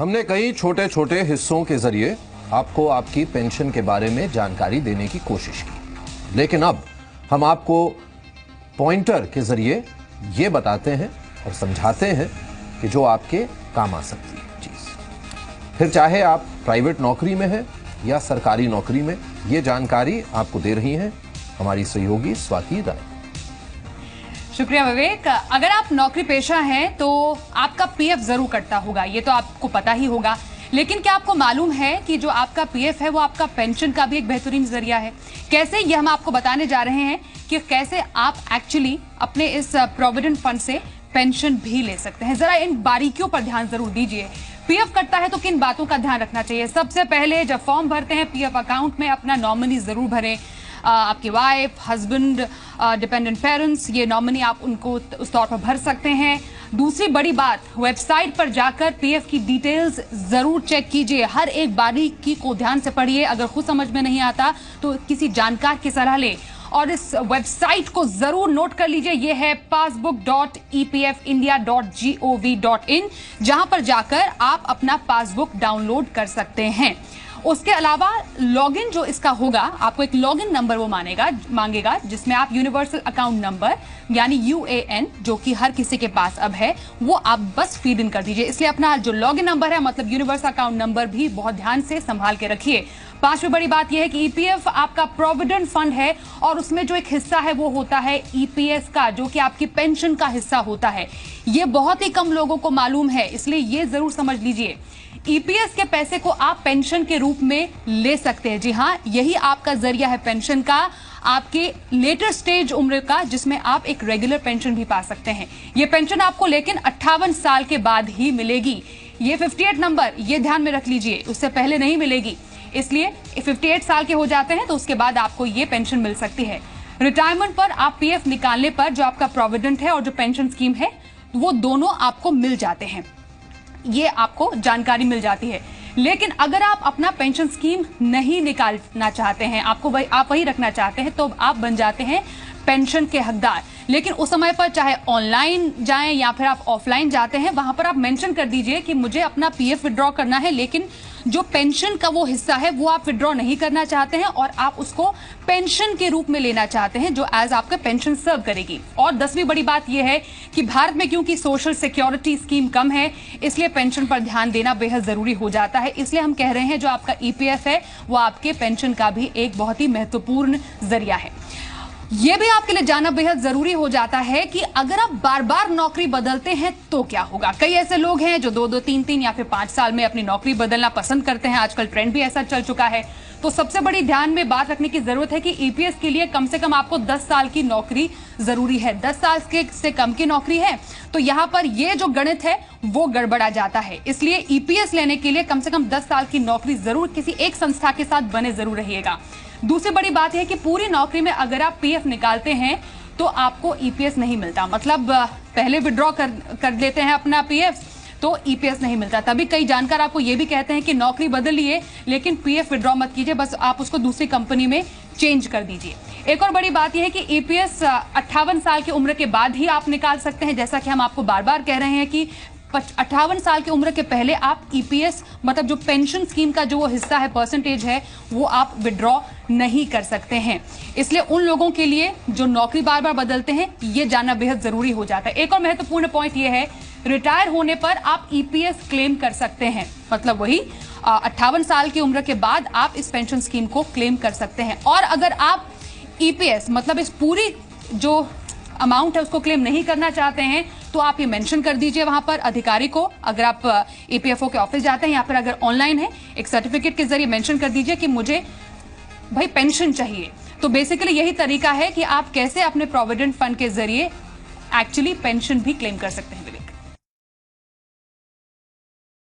हमने कई छोटे छोटे हिस्सों के जरिए आपको आपकी पेंशन के बारे में जानकारी देने की कोशिश की, लेकिन अब हम आपको पॉइंटर के जरिए ये बताते हैं और समझाते हैं कि जो आपके काम आ सकती है चीज। फिर चाहे आप प्राइवेट नौकरी में हैं या सरकारी नौकरी में, ये जानकारी आपको दे रही हैं हमारी सहयोगी स्वाति राय। शुक्रिया विवेक। अगर आप नौकरी पेशा हैं तो आपका पीएफ जरूर कटता होगा, ये तो आपको पता ही होगा। लेकिन क्या आपको मालूम है कि जो आपका पीएफ है वो आपका पेंशन का भी एक बेहतरीन जरिया है? कैसे, ये हम आपको बताने जा रहे हैं कि कैसे आप एक्चुअली अपने इस प्रोविडेंट फंड से पेंशन भी ले सकते हैं। जरा इन बारीकियों पर ध्यान जरूर दीजिए। पीएफ कटता है तो किन बातों का ध्यान रखना चाहिए? सबसे पहले जब फॉर्म भरते हैं पीएफ अकाउंट में अपना नॉमिनी जरूर भरें। आपकी वाइफ, हस्बैंड, डिपेंडेंट पेरेंट्स, ये नॉमिनी आप उनको उस तौर पर भर सकते हैं। दूसरी बड़ी बात, वेबसाइट पर जाकर पीएफ की डिटेल्स जरूर चेक कीजिए। हर एक बारीकी को ध्यान से पढ़िए। अगर खुद समझ में नहीं आता तो किसी जानकार की सलाह लें। और इस वेबसाइट को जरूर नोट कर लीजिए, यह है passbook.epfindia.gov.in, जहां पर जाकर आप अपना पासबुक डाउनलोड कर सकते हैं। उसके अलावा लॉगिन जो इसका होगा, आपको एक लॉगिन नंबर वो मांगेगा जिसमें आप यूनिवर्सल अकाउंट नंबर यानी यूएएन, जो कि हर किसी के पास अब है, वो आप बस फीड इन कर दीजिए। इसलिए अपना जो लॉगिन नंबर है मतलब यूनिवर्सल अकाउंट नंबर भी बहुत ध्यान से संभाल के रखिए। पांचवी बड़ी बात यह है कि ईपीएफ आपका प्रोविडेंट फंड है और उसमें जो एक हिस्सा है वो होता है ईपीएस का, जो कि आपकी पेंशन का हिस्सा होता है। ये बहुत ही कम लोगों को मालूम है, इसलिए ये जरूर समझ लीजिए। ईपीएस के पैसे को आप पेंशन के रूप में ले सकते हैं। जी हां, यही आपका जरिया है पेंशन का, आपके लेटर स्टेज उम्र का, जिसमें आप एक रेगुलर पेंशन भी पा सकते हैं। ये पेंशन आपको लेकिन 58 साल के बाद ही मिलेगी। ये 58 नंबर ये ध्यान में रख लीजिए, उससे पहले नहीं मिलेगी। इसलिए 58 साल के हो जाते हैं तो उसके बाद आपको ये पेंशन मिल सकती है। रिटायरमेंट पर आप पीएफ निकालने पर जो आपका प्रोविडेंट है और जो पेंशन स्कीम है वो दोनों आपको मिल जाते हैं, ये आपको जानकारी मिल जाती है। लेकिन अगर आप अपना पेंशन स्कीम नहीं निकालना चाहते हैं, आप वही रखना चाहते हैं, तो आप बन जाते हैं पेंशन के हकदार। लेकिन उस समय पर चाहे ऑनलाइन जाएं या फिर आप ऑफलाइन जाते हैं, वहां पर आप मेंशन कर दीजिए कि मुझे अपना पीएफ विड्रॉ करना है, लेकिन जो पेंशन का वो हिस्सा है वो आप विड्रॉ नहीं करना चाहते हैं और आप उसको पेंशन के रूप में लेना चाहते हैं, जो एज आपका पेंशन सर्व करेगी। और 10वीं बड़ी बात यह है कि भारत में क्योंकि सोशल सिक्योरिटी स्कीम कम है, इसलिए पेंशन पर ध्यान देना बेहद जरूरी हो जाता है। इसलिए हम कह रहे हैं जो आपका ईपीएफ है वो आपके पेंशन का भी एक बहुत ही महत्वपूर्ण जरिया है। यह भी आपके लिए जानना बेहद जरूरी हो जाता है कि अगर आप बार बार नौकरी बदलते हैं तो क्या होगा। कई ऐसे लोग हैं जो 2-2, 3-3 या फिर 5 साल में अपनी नौकरी बदलना पसंद करते हैं। आजकल ट्रेंड भी ऐसा चल चुका है। तो सबसे बड़ी ध्यान में बात रखने की जरूरत है कि ईपीएस के लिए कम से कम आपको 10 साल की नौकरी जरूरी है। 10 साल से कम की नौकरी है तो यहां पर ये जो गणित है वो गड़बड़ा जाता है। इसलिए ईपीएस लेने के लिए कम से कम 10 साल की नौकरी जरूर किसी एक संस्था के साथ बने जरूर रहिएगा। दूसरी बड़ी बात है कि पूरी नौकरी में अगर आप पीएफ निकालते हैं तो आपको ईपीएस नहीं मिलता। मतलब पहले विड्रॉ कर लेते हैं अपना पीएफ तो ईपीएस नहीं मिलता। तभी कई जानकार आपको ये भी कहते हैं कि नौकरी बदलिए लेकिन पीएफ विड्रॉ मत कीजिए, बस आप उसको दूसरी कंपनी में चेंज कर दीजिए। एक और बड़ी बात यह है कि ईपीएस 58 साल की उम्र के बाद ही आप निकाल सकते हैं। जैसा कि हम आपको बार बार कह रहे हैं कि 58 साल की उम्र के पहले आप ईपीएस मतलब जो पेंशन स्कीम का जो वो हिस्सा है, परसेंटेज है, वो आप विड्रॉ नहीं कर सकते हैं। इसलिए उन लोगों के लिए जो नौकरी बार बार बदलते हैं ये जानना बेहद जरूरी हो जाता है। एक और महत्वपूर्ण पॉइंट ये है, रिटायर होने पर आप ईपीएस क्लेम कर सकते हैं। मतलब वही 58 साल की उम्र के बाद आप इस पेंशन स्कीम को क्लेम कर सकते हैं। और अगर आप ईपीएस मतलब इस पूरी जो अमाउंट है उसको क्लेम नहीं करना चाहते हैं तो आप ये मेंशन कर दीजिए वहां पर अधिकारी को। अगर आप ईपीएफओ के ऑफिस जाते हैं या फिर अगर ऑनलाइन है, एक सर्टिफिकेट के जरिए मेंशन कर दीजिए कि मुझे भाई पेंशन चाहिए। तो बेसिकली यही तरीका है कि आप कैसे अपने प्रोविडेंट फंड के जरिए एक्चुअली पेंशन भी क्लेम कर सकते हैं।